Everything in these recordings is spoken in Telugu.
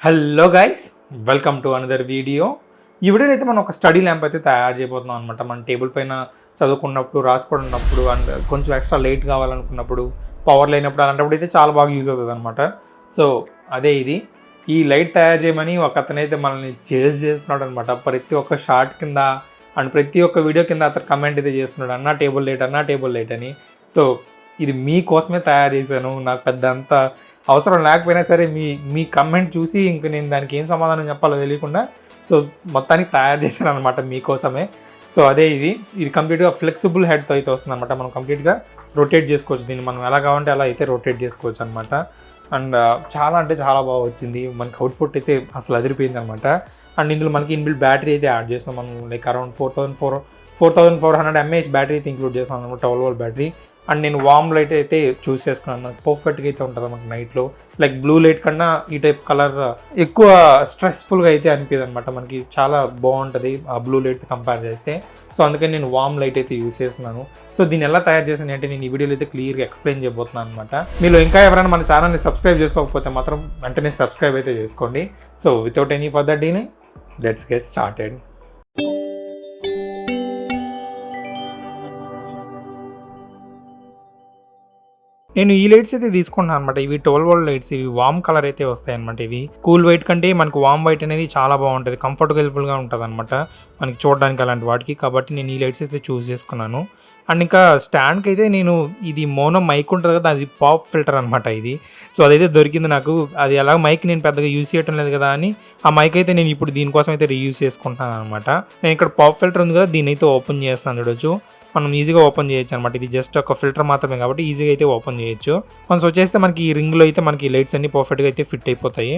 Hello guys, welcome to another video. ఈ వీడియోలో అయితే మనం ఒక స్టడీ ల్యాంప్ అయితే తయారు చేయబోతున్నాం అనమాట. మన టేబుల్ పైన చదువుకున్నప్పుడు, రాసుకున్నప్పుడు అండ్ కొంచెం ఎక్స్ట్రా లైట్ కావాలనుకున్నప్పుడు, పవర్ లేనప్పుడు అలాంటప్పుడు అయితే చాలా బాగా యూజ్ అవుతుంది అనమాట. సో అదే ఇది. ఈ లైట్ తయారు చేయమని ఒక అతనైతే మనల్ని చేస్తున్నాడు అనమాట. ప్రతి ఒక్క షార్ట్ కింద అండ్ ప్రతి ఒక్క వీడియో కింద అతను కమెంట్ అయితే చేస్తున్నాడు, అన్నా టేబుల్ లైట్ అని. సో ఇది మీకోసమే తయారు చేశాను. నాకు పెద్ద అంత అవసరం లేకపోయినా సరే మీ కమెంట్ చూసి ఇంక నేను దానికి ఏం సమాధానం చెప్పాలో తెలియకుండా సో మొత్తానికి తయారు చేశాను అనమాట మీకోసమే. సో అదే ఇది కంప్లీట్గా ఫ్లెక్సిబుల్ హెడ్తో అయితే వస్తుంది అనమాట. మనం కంప్లీట్గా రొటేట్ చేసుకోవచ్చు దీన్ని. మనం ఎలా కావాలంటే అలా అయితే రొటేట్ చేసుకోవచ్చు అనమాట. అండ్ చాలా అంటే చాలా బాగా వచ్చింది. మనకి అవుట్పుట్ అయితే అసలు అదిరిపోయింది అనమాట. అండ్ ఇందులో మనకి ఇన్బిల్ట్ బ్యాటరీ అయితే యాడ్ చేస్తాం మనం. లైక్ అరౌండ్ 4400 mAh బ్యాటరీ అయితే ఇంక్లూడ్ చేస్తాం అనమాట, 12 volt బ్యాటరీ. అండ్ నేను వామ్ లైట్ అయితే చూస్ చేసుకున్నాను. నాకు పర్ఫెక్ట్గా అయితే ఉంటుంది మనకు నైట్లో. లైక్ బ్లూ లైట్ కన్నా ఈ టైప్ కలర్ ఎక్కువ స్ట్రెస్ఫుల్గా అయితే అనిపించదు అనమాట. మనకి చాలా బాగుంటుంది ఆ బ్లూ లైట్తో కంపేర్ చేస్తే. సో అందుకని నేను వామ్ లైట్ అయితే యూస్ చేస్తున్నాను. సో దీన్ని ఎలా తయారు చేశాను అంటే నేను ఈ వీడియోలో అయితే క్లియర్గా ఎక్స్ప్లెయిన్ చేయబోతున్నాను అనమాట. మీరు ఇంకా ఎవరైనా మన ఛానల్ని సబ్స్క్రైబ్ చేసుకోకపోతే మాత్రం వెంటనే సబ్స్క్రైబ్ అయితే చేసుకోండి. So without any further delay let's get started. నేను ఈ లైట్స్ అయితే తీసుకున్నాను అనమాట. ఇవి 12 volt లైట్స్. ఇవి వామ్ కలర్ అయితే వస్తాయి అనమాట. ఇవి కూల్ వైట్ కంటే మనకు వామ్ వైట్ అనేది చాలా బాగుంటుంది, కంఫర్టబుల్గా ఉంటుంది అనమాట మనకి చూడడానికి అలాంటి వాటికి. కాబట్టి నేను ఈ లైట్స్ అయితే చూస్ చేసుకున్నాను. అండ్ ఇంకా స్టాండ్కి అయితే నేను ఇది మోనో మైక్ ఉంటుంది కదా, అది పాప్ ఫిల్టర్ అనమాట ఇది. సో అదైతే దొరికింది నాకు. అది ఎలా మైక్ నేను పెద్దగా యూజ్ చేయటం లేదు కదా అని ఆ మైక్ అయితే నేను ఇప్పుడు దీనికోసం అయితే రీయూజ్ చేసుకుంటాను అనమాట. నేను ఇక్కడ పాప్ ఫిల్టర్ ఉంది కదా, దీన్ని అయితే ఓపెన్ చేస్తాను. చూడొచ్చు, మనం ఈజీగా ఓపెన్ చేయొచ్చు అనమాట. ఇది జస్ట్ ఒక ఫిల్టర్ మాత్రమే కాబట్టి ఈజీగా అయితే ఓపెన్ చేయొచ్చు. వన్స్ వచ్చేస్తే మనకి ఈ రింగ్లో అయితే మనకి లైట్స్ అన్ని పర్ఫెక్ట్గా అయితే ఫిట్ అయిపోతాయి.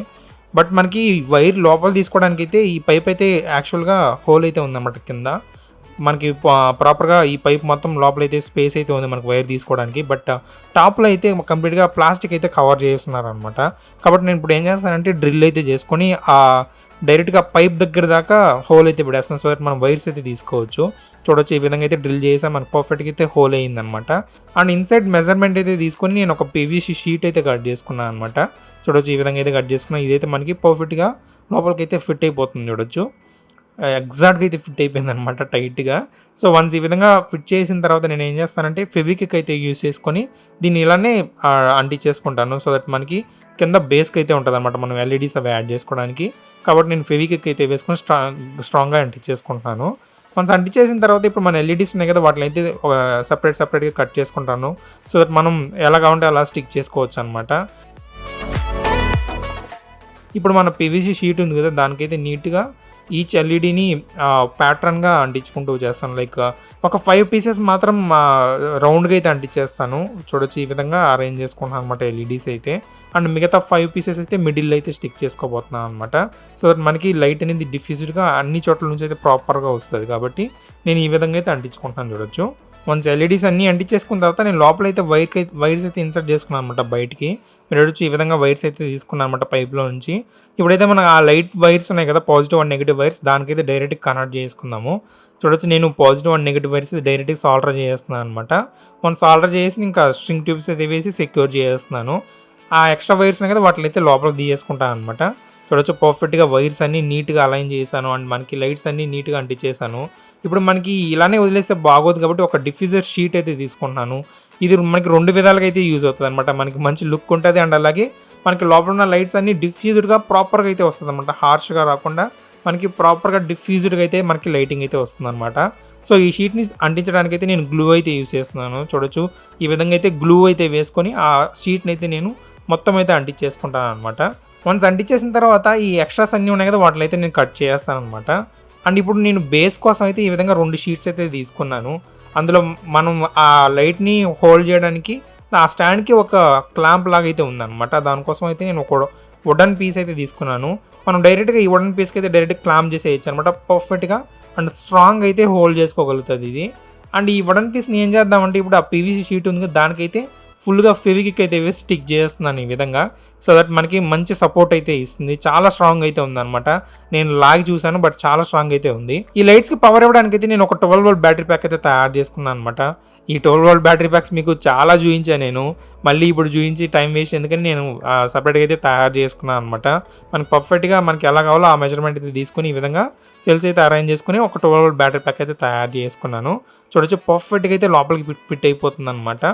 బట్ మనకి వైర్ లోపల తీసుకోవడానికి అయితే ఈ పైప్ అయితే యాక్చువల్గా హోల్ అయితే ఉందన్నమాట కింద. మనకి ప్రాపర్గా ఈ పైప్ మొత్తం లోపలైతే స్పేస్ అయితే ఉంది మనకి వైర్ తీసుకోవడానికి. బట్ టాప్లో అయితే కంప్లీట్గా ప్లాస్టిక్ అయితే కవర్ చేస్తున్నారు అనమాట. కాబట్టి నేను ఇప్పుడు ఏం చేస్తానంటే డ్రిల్ అయితే చేసుకొని ఆ డైరెక్ట్గా పైప్ దగ్గర దాకా హోల్ అయితే పెడేస్తాను. సో దట్ మనం వైర్స్ అయితే తీసుకోవచ్చు. చూడొచ్చు, ఈ విధంగా అయితే డ్రిల్ చేసాం, మనకు పర్ఫెక్ట్గా అయితే హోల్ అయ్యిందనమాట. అండ్ ఇన్సైడ్ మెజర్మెంట్ అయితే తీసుకొని నేను ఒక పీవీసీ షీట్ అయితే కట్ చేసుకున్నాను అనమాట. చూడొచ్చు, ఈ విధంగా అయితే కట్ చేసుకున్నాను. ఇదైతే మనకి పర్ఫెక్ట్గా లోపలికి అయితే ఫిట్ అయిపోతుంది. చూడొచ్చు, ఎగ్జాక్ట్గా అయితే ఫిట్ అయిపోయింది అనమాట టైట్గా. సో వన్స్ ఈ విధంగా ఫిట్ చేసిన తర్వాత నేను ఏం చేస్తానంటే ఫెవిక్విక్ అయితే యూజ్ చేసుకొని దీన్ని ఇలానే అంటించేసుకుంటాను. సో దట్ మనకి కింద బేస్కి అయితే ఉంటుంది అనమాట, మనం ఎల్ఈడీస్ అవి యాడ్ చేసుకోవడానికి. కాబట్టి నేను ఫెవిక్విక్ అయితే వేసుకొని స్ట్రాంగ్గా అంటించేసుకుంటాను. వన్స్ అంటించేసిన తర్వాత ఇప్పుడు మన ఎల్ఈడీస్ ఉన్నాయి కదా, వాటిని అయితే సపరేట్గా కట్ చేసుకుంటాను. సో దట్ మనం ఎలా కావాలంటే అలా స్టిక్ చేసుకోవచ్చు అనమాట. ఇప్పుడు మన పీవీసీ షీట్ ఉంది కదా, దానికైతే నీట్గా ఈచ్ ఎల్ఈడీని ప్యాటర్న్గా అంటించుకుంటూ చేస్తాను. లైక్ ఒక 5 pieces మాత్రం రౌండ్గా అయితే అంటించేస్తాను. చూడొచ్చు, ఈ విధంగా అరేంజ్ చేసుకుంటాను అనమాట ఎల్ఈడీస్ అయితే. అండ్ మిగతా 5 pieces అయితే మిడిల్ అయితే స్టిక్ చేసుకోబోతున్నాను అనమాట. సో దట్ మనకి లైట్ అనేది డిఫ్యూజ్డ్గా అన్ని చోట్ల నుంచి అయితే ప్రాపర్గా వస్తుంది. కాబట్టి నేను ఈ విధంగా అయితే అంటించుకుంటాను. చూడొచ్చు, వన్స్ ఎల్ఈడీస్ అన్నీ అంటించేసుకున్న తర్వాత నేను లోపలైతే వైర్స్ అయితే ఇన్సర్ట్ చేసుకున్నాను అనమాట బయటికి. మీరు చూడొచ్చు, ఈ విధంగా వైర్స్ అయితే తీసుకున్నాను అనమాట పైప్లో నుంచి. ఇప్పుడైతే మనం ఆ లైట్ వైర్స్ ఉన్నాయి కదా, పాజిటివ్ అండ్ నెగిటివ్ వైర్స్, దానికైతే డైరెక్ట్గా కనెక్ట్ చేసుకుందాము. చూడొచ్చు, నేను పాజిటివ్ అండ్ నెగిటివ్ వైర్స్ డైరెక్ట్గా సాల్డర్ చేస్తున్నాను అనమాట. మనం సాల్డర్ చేసి ఇంకా స్ట్రింగ్ ట్యూబ్స్ అయితే వేసి సెక్యూర్ చేస్తున్నాను. ఆ ఎక్స్ట్రా వైర్స్ ఉన్నాయి కదా, వాటిని అయితే లోపలికి తీసేసుకుంటాను అనమాట. చూడొచ్చు, పర్ఫెక్ట్గా వైర్స్ అన్నీ నీట్గా అలైన్ చేశాను. అండ్ మనకి లైట్స్ అన్నీ నీట్గా అంటించేసాను. ఇప్పుడు మనకి ఇలానే వదిలేస్తే బాగోదు కాబట్టి ఒక డిఫ్యూజర్ షీట్ అయితే తీసుకుంటున్నాను. ఇది మనకి 2 విధాలుగా అయితే యూజ్ అవుతుంది అనమాట. మనకి మంచి లుక్ ఉంటుంది అండ్ అలాగే మనకి లోపల ఉన్న లైట్స్ అన్నీ డిఫ్యూజ్డ్గా ప్రాపర్గా అయితే వస్తుంది అనమాట. హార్ష్గా రాకుండా మనకి ప్రాపర్గా డిఫ్యూజ్డ్గా అయితే మనకి లైటింగ్ అయితే వస్తుంది అనమాట. సో ఈ షీట్ని అంటించడానికి అయితే నేను గ్లూ అయితే యూజ్ చేస్తున్నాను. చూడొచ్చు, ఈ విధంగా అయితే గ్లూ అయితే వేసుకొని ఆ షీట్ని అయితే నేను మొత్తం అయితే అంటించేసుకుంటాను అనమాట. వన్స్ అంటించేసిన తర్వాత ఈ ఎక్స్ట్రాస్ అన్నీ ఉన్నాయి కదా, వాటిని అయితే నేను కట్ చేస్తాను అనమాట. అండ్ ఇప్పుడు నేను బేస్ కోసం అయితే ఈ విధంగా 2 sheets అయితే తీసుకున్నాను. అందులో మనం ఆ లైట్ని హోల్డ్ చేయడానికి ఆ స్టాండ్కి ఒక క్లాంప్ లాగా అయితే ఉందన్నమాట. దానికోసం అయితే నేను ఒక వుడెన్ పీస్ అయితే తీసుకున్నాను. మనం డైరెక్ట్గా ఈ వుడెన్ పీస్కి అయితే డైరెక్ట్ క్లాంప్ చేసేయచ్చు అనమాట. పర్ఫెక్ట్గా అండ్ స్ట్రాంగ్ అయితే హోల్డ్ చేసుకోగలుగుతుంది ఇది. అండ్ ఈ వుడెన్ పీస్ని ఏం చేద్దామంటే ఇప్పుడు ఆ పీవీసీ షీట్ ఉంది, దానికైతే ఫుల్గా ఫెవిక్విక్ అయితే వేసి స్టిక్ చేస్తున్నాను ఈ విధంగా. సో దట్ మనకి మంచి సపోర్ట్ అయితే ఇస్తుంది. చాలా స్ట్రాంగ్ అయితే ఉందన్నమాట. నేను లాగి చూసాను, బట్ చాలా స్ట్రాంగ్ అయితే ఉంది. ఈ లైట్స్కి పవర్ ఇవ్వడానికి అయితే నేను ఒక 12 వోల్ట్ బ్యాటరీ ప్యాక్ అయితే తయారు చేసుకున్నాను అనమాట. ఈ 12 వోల్ట్ బ్యాటరీ ప్యాక్స్ మీకు చాలా చూపించాను నేను. మళ్ళీ ఇప్పుడు చూపించి టైం వేస్ట్ ఎందుకని నేను సపరేట్గా అయితే తయారు చేసుకున్నాను అనమాట. మనకి పర్ఫెక్ట్గా మనకి ఎలా కావాలో ఆ మెజర్మెంట్ అయితే తీసుకుని ఈ విధంగా సెల్స్ అయితే అరేంజ్ చేసుకుని ఒక 12 వోల్ట్ బ్యాటరీ ప్యాక్ అయితే తయారు చేసుకున్నాను. చూడొచ్చు పర్ఫెక్ట్గా అయితే లోపలికి ఫిట్ అయిపోతుంది అనమాట.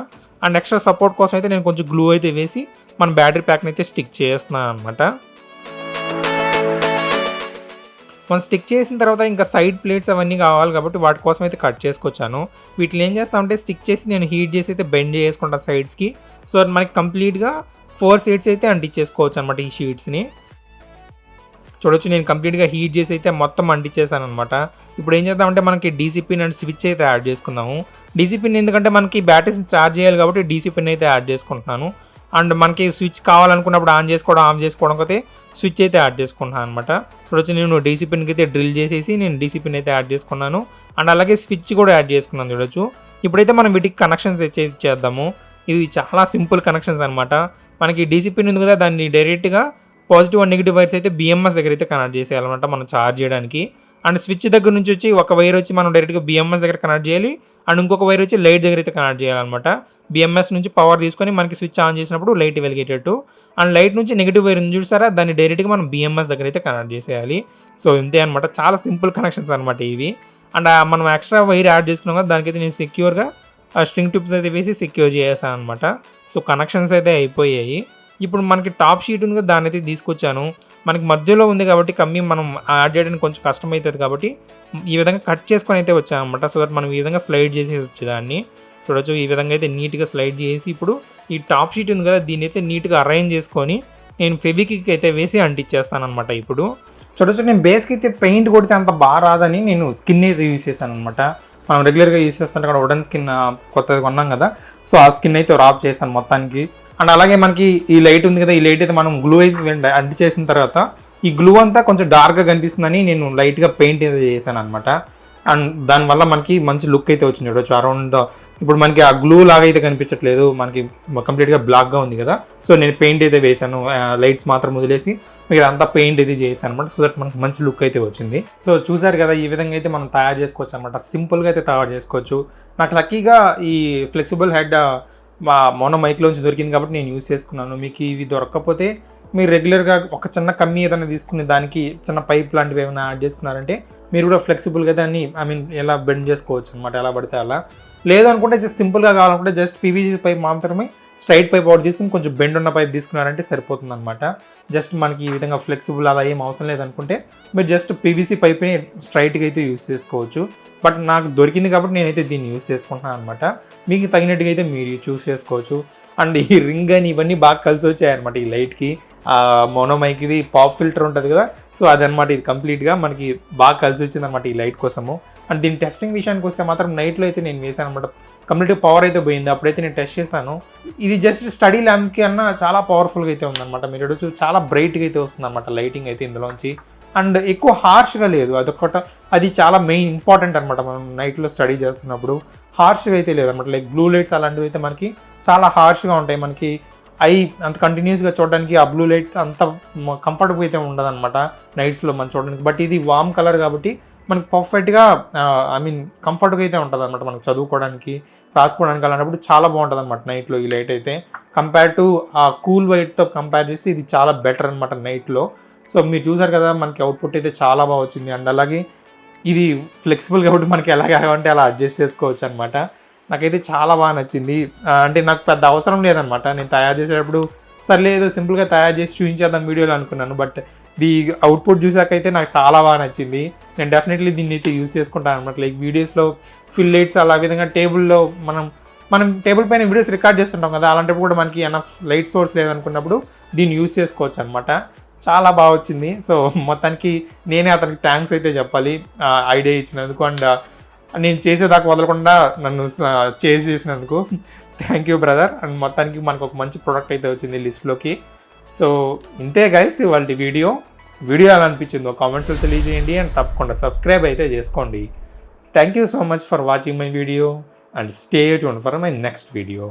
అండ్ ఎక్స్ట్రా సపోర్ట్ కోసం అయితే నేను కొంచెం గ్లూ అయితే వేసి మన బ్యాటరీ ప్యాక్ని అయితే స్టిక్ చేస్తున్నాను అనమాట. మనం స్టిక్ చేసిన తర్వాత ఇంకా సైడ్ ప్లేట్స్ అవన్నీ కావాలి కాబట్టి వాటి కోసం అయితే కట్ చేసుకొచ్చాను. వీటిని ఏం చేస్తామంటే స్టిక్ చేసి నేను హీట్ చేసి అయితే బెండ్ చేసుకుంటాను సైడ్స్కి. సో మనకి కంప్లీట్గా 4 సైడ్స్ అయితే అంటించేసుకోవచ్చు అనమాట ఈ షీట్స్ని. చూడొచ్చు నేను కంప్లీట్గా హీట్ చేసి అయితే మొత్తం అంటించేసాను అనమాట. ఇప్పుడు ఏం చేద్దామంటే మనకి డీసీ పిన్ అండ్ స్విచ్ అయితే యాడ్ చేసుకుందాము. డీసీ పిన్ ఎందుకంటే మనకి బ్యాటరీస్ ఛార్జ్ చేయాలి కాబట్టి డీసీ పిన్ అయితే యాడ్ చేసుకుంటున్నాను. అండ్ మనకి స్విచ్ కావాలనుకున్నప్పుడు ఆఫ్ చేసుకోవడం అయితే స్విచ్ అయితే యాడ్ చేసుకుంటున్నాను అనమాట. చూడొచ్చు నేను డీసీ పిన్కి అయితే డ్రిల్ చేసేసి నేను డీసీ పిన్ అయితే యాడ్ చేసుకున్నాను. అండ్ అలాగే స్విచ్ కూడా యాడ్ చేసుకున్నాను చూడొచ్చు. ఇప్పుడైతే మనం వీటికి కనెక్షన్స్ చేద్దాము. ఇది చాలా సింపుల్ కనెక్షన్స్ అనమాట. మనకి డీసీ పిన్ ఉంది కదా, దాన్ని డైరెక్ట్గా పాజిటివ్ అండ్ నెగిటివ్ వైర్స్ అయితే బిఎంఎస్ దగ్గర అయితే కనెక్ట్ చేసేయాలన్నమాట మనం ఛార్జ్ చేయడానికి. అండ్ స్విచ్ దగ్గర నుంచి వచ్చి ఒక వైర్ వచ్చి మనం డైరెక్ట్గా బిఎంఎస్ దగ్గర కనెక్ట్ చేయాలి. అండ్ ఇంకొక వైర్ వచ్చి లైట్ దగ్గర అయితే కనెక్ట్ చేయాలన్నమాట. బిఎంఎస్ నుంచి పవర్ తీసుకొని మనకి స్విచ్ ఆన్ చేసినప్పుడు లైట్ వెలిగేటట్టు. అండ్ లైట్ నుంచి నెగిటివ్ వైర్ ఉంది చూసారా, దాన్ని డైరెక్ట్గా మనం బిఎంఎస్ దగ్గర అయితే కనెక్ట్ చేసేయాలి. సో ఇంతే అనమాట, చాలా సింపుల్ కనెక్షన్స్ అనమాట ఇవి. అండ్ మనం ఎక్స్ట్రా వైర్ యాడ్ చేసుకున్నాం కదా, దానికైతే నేను సెక్యూర్గా స్ట్రింగ్ ట్యూబ్స్ అయితే వేసి సెక్యూర్ చేసేసాను అనమాట. సో కనెక్షన్స్ అయితే అయిపోయాయి. ఇప్పుడు మనకి టాప్ షీట్ ఉంది కదా, దాన్ని అయితే తీసుకొచ్చాను. మనకి మధ్యలో ఉంది కాబట్టి కమ్మి మనం యాడ్ చేయడానికి కొంచెం కష్టం అవుతుంది కాబట్టి ఈ విధంగా కట్ చేసుకొని అయితే వచ్చాను అనమాట. సో దట్ మనం ఈ విధంగా స్లైడ్ చేసేసి వచ్చేదాన్ని. చూడొచ్చు ఈ విధంగా అయితే నీట్గా స్లైడ్ చేసి ఇప్పుడు ఈ టాప్ షీట్ ఉంది కదా, దీన్ని అయితే నీట్గా అరేంజ్ చేసుకొని నేను ఫెవిక్విక్ అయితే వేసి అంటించేస్తాను అనమాట. ఇప్పుడు చూడొచ్చు నేను బేస్కి అయితే పెయింట్ కొడితే అంత బాగా రాదని నేను స్కిన్ అయితే యూజ్ చేశాను అనమాట. మనం రెగ్యులర్గా యూజ్ చేస్తుంటే అక్కడ వుడెన్ స్కిన్ కొత్తది కొన్నాం కదా, సో ఆ స్కిన్ అయితే రాప్ చేశాను మొత్తానికి. అండ్ అలాగే మనకి ఈ లైట్ ఉంది కదా, ఈ లైట్ అయితే మనం గ్లూ అయితే అంటి చేసిన తర్వాత ఈ గ్లూ అంతా కొంచెం డార్క్గా కనిపిస్తుందని నేను లైట్గా పెయింట్ అయితే చేశాను అనమాట. అండ్ దానివల్ల మనకి మంచి లుక్ అయితే వచ్చింది. చూడొచ్చు అరౌండ్ ఇప్పుడు మనకి ఆ గ్లూ లాగా అయితే కనిపించట్లేదు, మనకి కంప్లీట్గా బ్లాక్గా ఉంది కదా. సో నేను పెయింట్ అయితే వేసాను, లైట్స్ మాత్రం వదిలేసి మీకు అంతా పెయింట్ అయితే చేశాను అనమాట. సో దట్ మనకి మంచి లుక్ అయితే వచ్చింది. సో చూసారు కదా, ఈ విధంగా అయితే మనం తయారు చేసుకోవచ్చు అనమాట. సింపుల్గా అయితే తయారు చేసుకోవచ్చు. నాకు లక్కీగా ఈ ఫ్లెక్సిబుల్ హెడ్ మోనో మైక్లోంచి దొరికింది కాబట్టి నేను యూస్ చేసుకున్నాను. మీకు ఇవి దొరకకపోతే మీరు రెగ్యులర్గా ఒక చిన్న కమ్మీ ఏదైనా తీసుకుని దానికి చిన్న పైప్ లాంటివి ఏమైనా యాడ్ చేసుకున్నారంటే మీరు కూడా ఫ్లెక్సిబుల్గా దాన్ని ఎలా బెండ్ చేసుకోవచ్చు అనమాట, ఎలా పడితే అలా. లేదనుకుంటే జస్ట్ సింపుల్గా కావాలనుకుంటే జస్ట్ పీవీసీ పైప్ మాత్రమే స్ట్రైట్ పైప్ అవుట్ తీసుకుని కొంచెం బెండ్ ఉన్న పైప్ తీసుకున్నారంటే సరిపోతుంది అనమాట. జస్ట్ మనకి ఈ విధంగా ఫ్లెక్సిబుల్ అలా ఏం అవసరం లేదనుకుంటే మీరు జస్ట్ పీవీసీ పైప్ని స్ట్రైట్గా అయితే యూస్ చేసుకోవచ్చు. బట్ నాకు దొరికింది కాబట్టి నేనైతే దీన్ని యూస్ చేసుకుంటున్నాను అనమాట. మీకు తగినట్టుగా అయితే మీరు చూస్ చేసుకోవచ్చు. అండ్ ఈ రింగ్ అని ఇవన్నీ బాగా కలిసి వచ్చాయన్నమాట ఈ లైట్కి. మోనోమైక్ ఇది పాప్ ఫిల్టర్ ఉంటుంది కదా, సో అదనమాట ఇది కంప్లీట్గా మనకి బాగా కలిసి వచ్చింది అనమాట ఈ లైట్ కోసము. అండ్ దీని టెస్టింగ్ విషయానికి వస్తే మాత్రం నైట్లో అయితే నేను వేసాను అనమాట. కంప్లీట్గా పవర్ అయితే పోయింది, అప్పుడైతే నేను టెస్ట్ చేశాను. ఇది జస్ట్ స్టడీ ల్యాంప్కి అన్న చాలా పవర్ఫుల్గా అయితే ఉందన్నమాట. మీరు చాలా బ్రైట్గా అయితే వస్తుంది అనమాట లైటింగ్ అయితే ఇందులోంచి. అండ్ ఎక్కువ హార్ష్గా లేదు, అది చాలా మెయిన్ ఇంపార్టెంట్ అనమాట. మనం నైట్లో స్టడీ చేస్తున్నప్పుడు హార్ష్గా అయితే లేదనమాట. లైక్ బ్లూ లైట్స్ అలాంటివి అయితే మనకి చాలా హార్ష్గా ఉంటాయి, మనకి ఐ అంత కంటిన్యూస్గా చూడడానికి ఆ బ్లూ లైట్ అంత కంఫర్టబుల్ అయితే ఉండదన్నమాట నైట్స్లో మనం చూడడానికి. బట్ ఇది వామ్ కలర్ కాబట్టి మనకి పర్ఫెక్ట్గా కంఫర్ట్గా అయితే ఉంటుంది అనమాట. మనకి చదువుకోవడానికి రాసుకోవడానికి అలాంటప్పుడు చాలా బాగుంటుంది అనమాట నైట్లో ఈ లైట్ అయితే. కంపేర్ టు ఆ కూల్ వైట్తో కంపేర్ చేస్తే ఇది చాలా బెటర్ అనమాట నైట్లో. సో మీరు చూసారు కదా, మనకి అవుట్పుట్ అయితే చాలా బాగా వచ్చింది. అండ్ అలాగే ఇది ఫ్లెక్సిబుల్ కాబట్టి మనకి ఎలా కావాలంటే అలా అడ్జస్ట్ చేసుకోవచ్చు అనమాట. నాకైతే చాలా బాగా నచ్చింది. అంటే నాకు పెద్ద అవసరం లేదనమాట, నేను తయారు చేసేటప్పుడు సర్లేదు సింపుల్గా తయారు చేసి చూపించేద్దాం వీడియోలో అనుకున్నాను. బట్ ఈ అవుట్పుట్ చూసాకైతే నాకు చాలా బాగా నచ్చింది. నేను డెఫినెట్లీ దీన్ని అయితే యూస్ చేసుకుంటాను అనమాట. లైక్ వీడియోస్లో ఫిల్ లైట్స్ అలా విధంగా టేబుల్లో మనం టేబుల్ పైన వీడియోస్ రికార్డ్ చేస్తుంటాం కదా, అలాంటప్పుడు కూడా మనకి ఎనఫ్ లైట్ సోర్స్ లేదనుకున్నప్పుడు దీన్ని యూస్ చేసుకోవచ్చు అనమాట. చాలా బాగా వచ్చింది. సో మొత్తానికి నేనే అతనికి థ్యాంక్స్ అయితే చెప్పాలి ఐడియా ఇచ్చినందుకు. అండ్ నేను చేసేదాకా వదలకుండా నన్ను చేసినందుకు థ్యాంక్ యూ బ్రదర్. అండ్ మొత్తానికి మనకు ఒక మంచి ప్రోడక్ట్ అయితే వచ్చింది లిస్ట్లోకి. సో ఇంతే గైస్ ఇవాళ వీడియో ఎలా అనిపించిందో కామెంట్స్లో తెలియజేయండి. అండ్ తప్పకుండా సబ్స్క్రైబ్ అయితే చేసుకోండి. Thank you so much for watching my video and stay tuned for my next video.